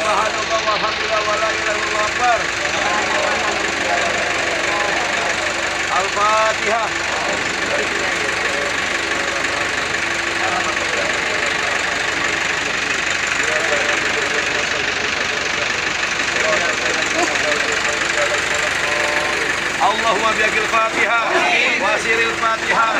Subhanallah walhamdulillah wa la ilaha illallah akbar. Al-Fatihah. Allahumma biaqil Fatihah wa siril Fatihah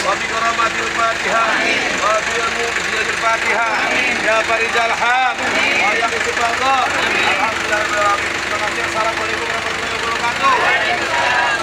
wa bi karamatil Fatihah wa bi mu'jizil Fatihah ya farijal ham wa ya subhanallah alhamdulillah rabbil alamin. Terima kasih. Assalamualaikum warahmatullahi wabarakatuh.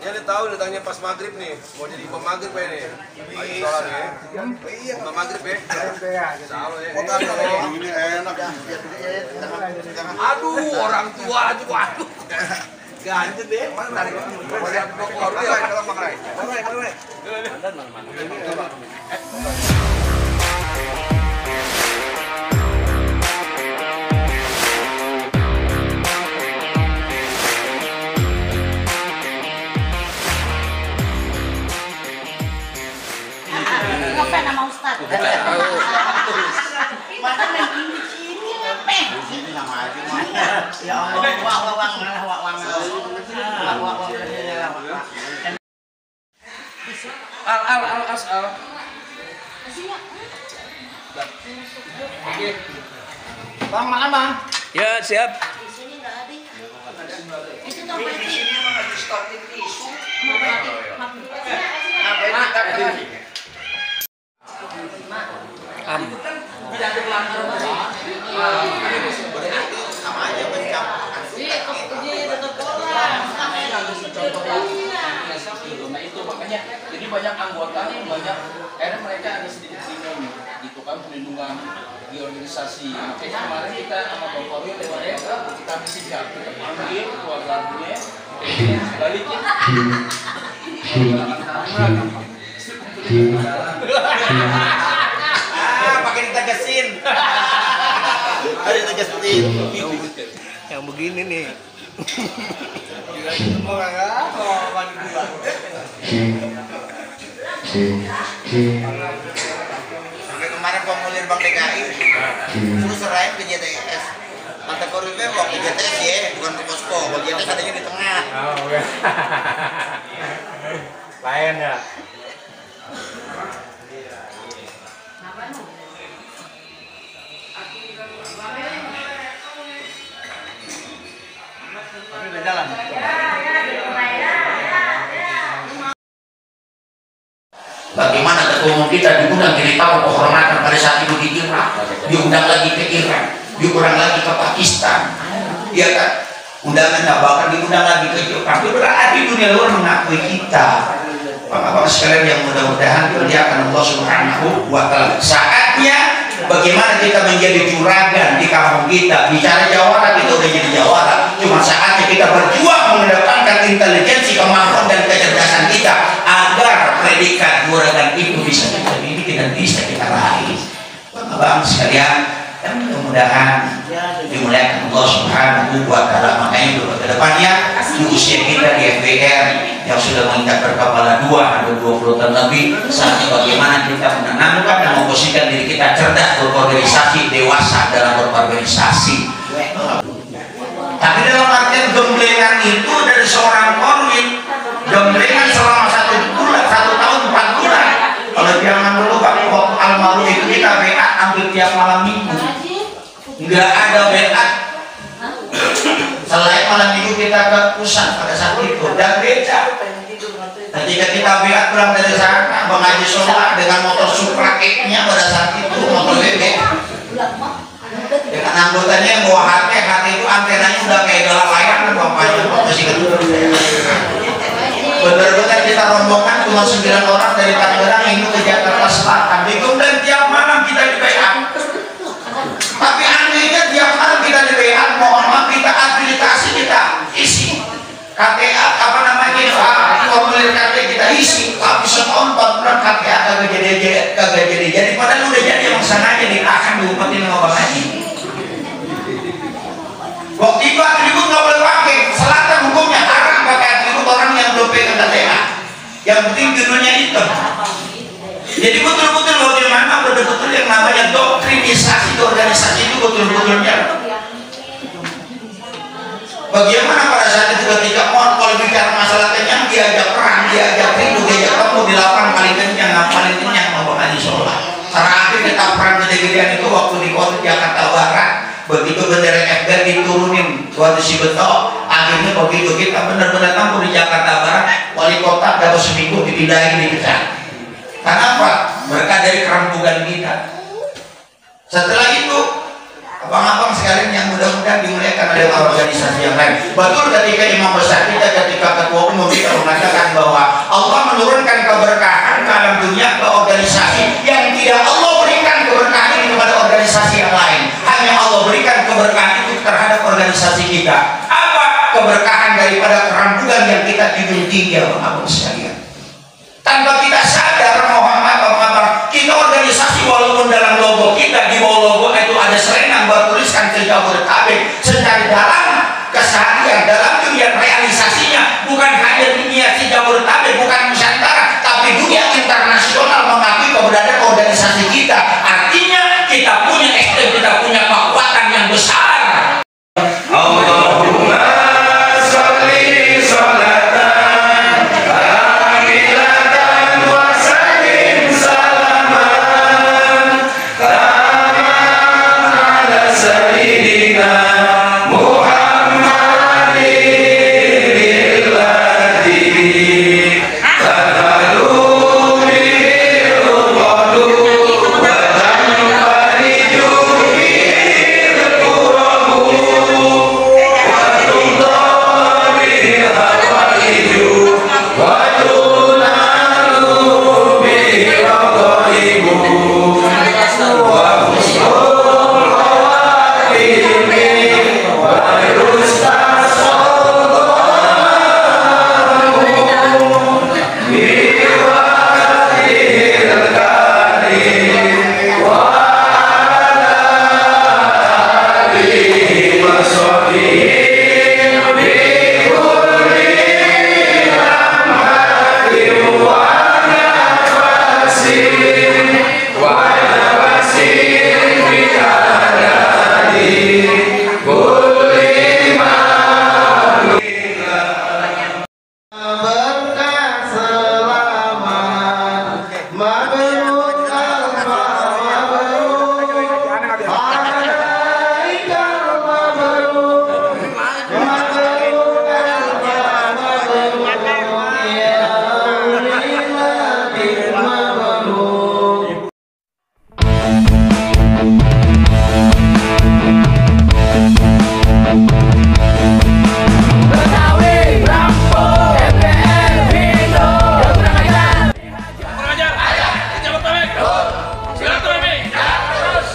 Ya dia tahu datangnya pas maghrib nih, mau jadi imam maghrib ya nih. Lagi sholat ya. Imam maghrib ya. Tahu ya. Ini enak. Aduh, orang tua aduh. Ganjet deh. Tarik. Kalau makan. Ngefan sama Ustaz. Makan lagi di sini ngepeng. Ini sama aja. Ya Allah, wang. Al. Bang, makan bang. Ya, siap. Di sini nggak ada. Itu tuh Di sini emang lagi stokin tisu. Sama aja bencam. Nah itu makanya jadi banyak anggotanya banyak akhirnya mereka ada sedikit bingung gitu kan perlindungan di organisasi. Makanya kemarin kita sama Bang Kowi lewat kita misi jatuh panggil keluarganya balikin Pakai ditegesin. Ada ditegesin. Yang begini nih. Sampai kemarin formulir Bank DKI terus serahin ke JTS. Mata korupnya mau ke JTS ya, bukan ke Posko. Kalau JTS adanya di tengah. Oh, oke. Lain ya. Tapi udah jalan. Bagaimana ketua umum kita diundang jadi tamu kehormatan pada saat itu di Irak, diundang lagi ke Irak, diundang lagi ke Pakistan, ya kan? Undangan nggak bakal diundang lagi ke Irak. Tapi berarti dunia luar mengakui kita. Bapak-bapak sekalian yang mudah-mudahan dimuliakan Allah Subhanahu wa Ta'ala. Saatnya bagaimana kita menjadi juragan di kampung kita. Bicara jawara kita udah jadi jawara. Cuma saatnya kita berjuang mengedepankan intelijensi, kemampuan dan kecerdasan kita agar predikat juragan itu bisa kita miliki dan bisa kita raih. Bapak-bapak sekalian, dan mudah-mudahan dimuliakan Allah Subhanahu wa Ta'ala. Makanya untuk ke depannya di usia kita di FBR yang sudah menginjak berkepala 2 atau 20 tahun lebih, saatnya bagaimana kita menanamkan dan memposisikan diri kita cerdas berorganisasi, dewasa dalam berorganisasi. Tapi dalam malam minggu kita ke pusat pada saat itu dan beda. Ketika kita beat pulang dari sana mengaji sholat dengan motor Supra X-nya pada saat itu motor bebek dengan anggotanya yang bawa HT itu antenanya udah kayak galak layangan bapaknya masih kecil. Benar-benar kita rombongan cuma 9 orang dari Tangerang itu ke Jakarta Selatan. Kemudian tiap malam kita di BA. Tapi anehnya tiap malam kita di BA, mohon maaf kita akreditasi kita isi. KTA apa namanya formulir KTA kita isi, tapi setahun 4 bulan KTA kagak jadi. Jadi padahal udah jadi yang sana aja ditahan diumpetin sama Bang Haji. Waktu itu atribut nggak boleh pakai, selatan hukumnya haram pakai atribut orang yang belum pegang KTA. Yang penting judulnya hitam. Jadi betul-betul bagaimana betul-betul yang namanya doktrinisasi organisasi itu betul-betulnya. Bagaimana pada saat itu ketika kalau bicara masalah kenyang diajak perang, diajak rindu, diajak kamu di lapangan paling kenyang mau ngaji sholat. Terakhir kita perang gede-gedean itu waktu di kota Jakarta Barat. Begitu bendera FDR diturunin waktu si betul, akhirnya begitu kita benar-benar tampil di Jakarta Barat, wali kota dapat seminggu dipindahin dipecat. Kenapa? Berkah dari kerampugan kita. Setelah itu abang-abang sekalian yang mudah-mudahan dimuliakan oleh organisasi yang lain. Betul ketika imam besar kita, ketika ketua umum kita mengatakan bahwa Allah menurunkan keberkahan ke alam dunia ke organisasi yang tidak Allah berikan keberkahan ini kepada organisasi yang lain. Hanya Allah berikan keberkahan itu terhadap organisasi kita. Apa keberkahan daripada kerampugan yang kita junjung tinggi, abang-abang sekalian? Tanpa kita sadar, mohon maaf abang-abang, kita organisasi walaupun dalam logo kita di bawah logo itu ada serenang bertuliskan Jabodetabek, secara dalam keseharian dalam dunia realisasinya bukan hanya dunia Jabodetabek, bukan Nusantara, tapi dunia internasional mengakui keberadaan organisasi kita. Artinya kita punya SDM, kita punya kekuatan yang besar. Allahumma sholli sholatan kamilatan wa sallim salaman taman ala sayyidina Muhammadin alladhi tanalu bil qadu wa tanfariju bil qurabu wa tudabil hawaiju wa tunalu bil qaibu wa husnul khawatimi wa yustasqalu biwajhil karim wa ala alihi wa sahbihi bi kulli rahmatin wa nafasin bi adadi kulli berkah selamat mabrur al-mabrur alaikal mabrur mabrur al-mabrur ya lillahi mabrur. Betawi, Lampung, MPR, Indo, kurang ajar. Jabodetabek, silaturahmi, terus.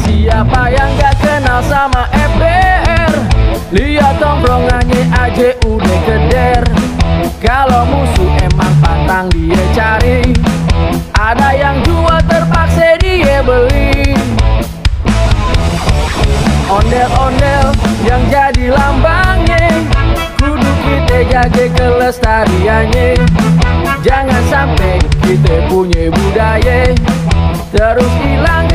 Siapa yang gak kenal sama FBR? Lihat tongkrongannya aja udah keder. Kalau musuh emang pantang dia cari, ada yang jual terpaksa dia beli. Ondel-ondel yang jadi lambangnya, kudu kita jaga kelestariannya. Jangan sampai kita punya budaya terus hilang